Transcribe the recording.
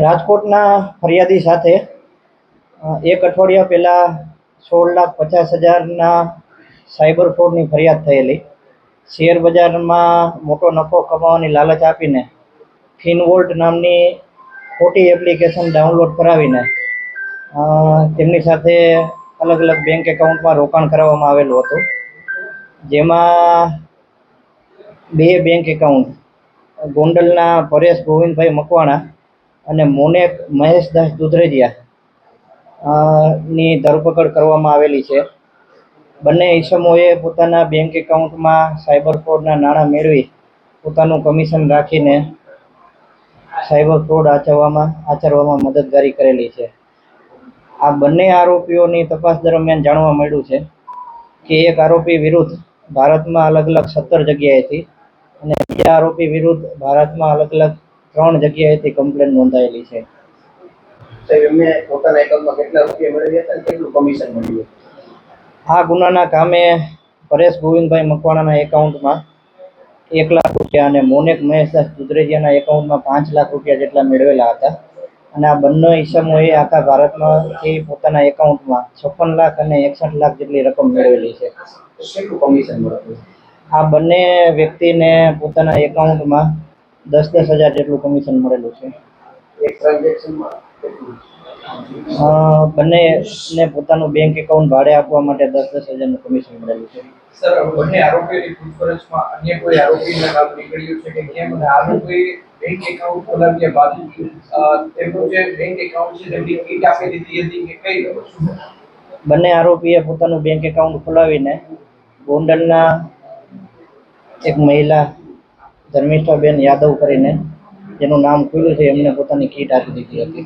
રાજકોટના ફરિયાદી સાથે એક અઠવાડિયા પહેલાં 16,50,000ના સાયબર ફ્રોડની ફરિયાદ થયેલી. શેર બજારમાં મોટો નફો કમાવાની લાલચ આપીને ફિનવોલ્ટ નામની ખોટી એપ્લિકેશન ડાઉનલોડ કરાવીને તેમની સાથે અલગ અલગ બેંક એકાઉન્ટમાં રોકાણ કરાવવામાં આવેલું હતું, જેમાં બે બેંક એકાઉન્ટ ગોંડલના પરેશ ગોવિંદભાઈ મકવાણા અને મોનેક મહેશદાસ દુધરેજિયા ની ધરપકડ કરવામાં આવેલી છે. બંને ઈસમોએ પોતાના બેંક એકાઉન્ટમાં સાયબર ફ્રોડના નાણાં મેળવી પોતાનું કમિશન રાખીને સાયબર ફ્રોડ આચરવામાં મદદગારી કરેલી છે. આ બંને આરોપીઓની તપાસ દરમિયાન જાણવા મળ્યું છે કે એક આરોપી વિરુદ્ધ ભારતમાં અલગ અલગ 17 જગ્યાએથી અને બીજા આરોપી વિરુદ્ધ ભારતમાં અલગ અલગ 3 જગ્યાએથી કમ્પ્લેન નોંધાયેલી છે. એમને પોતાના એકાઉન્ટમાં કેટલા રૂપિયા મેળવ્યા હતા અને કેટલું કમિશન મળ્યું? આ ગુનાના કામે પરેશ ગોવિંદભાઈ મકવાણાના એકાઉન્ટમાં 1 લાખ રૂપિયા અને મોનેક મહેશદાસ દુધરેજિયાના એકાઉન્ટમાં 5 લાખ રૂપિયા જેટલા મેળવેલા હતા. અને આ બંને ઈસમોએ આખા ભારતમાંથી પોતાના એકાઉન્ટમાં 56 લાખ અને 61 લાખ જેટલી રકમ મેળવેલી છે. કેટલું કમિશન મળ્યું? આ બંને વ્યક્તિને પોતાના એકાઉન્ટમાં 10,000 જેટલું કમિશન મળેલું છે. એક ટ્રાન્ઝેક્શનમાં બંનેને પોતાનું બેંક એકાઉન્ટ ભાડે આપવા માટે 10,000નું કમિશન મળેલું છે. સર, બંને આરોપીઓની પૂછપરછમાં અન્ય કોઈ આરોપીના નામ નીકળ્યું છે કે કેમ, અને આરોપી બેંક એકાઉન્ટ ખોલાવ્યા બાદ તેમનું જે બેંક એકાઉન્ટ છે તેમની કીટ આપી દીધી હતી કે કઈ વસ્તુ? બંને આરોપીએ પોતાનું બેંક એકાઉન્ટ ખોલાવીને ગોંડલના એક મહિલા ધર્મિષ્ઠાબેન યાદવ કરીને જેનું નામ ખુલ્યું છે એમને પોતાની કીટ આપી દીધી હતી.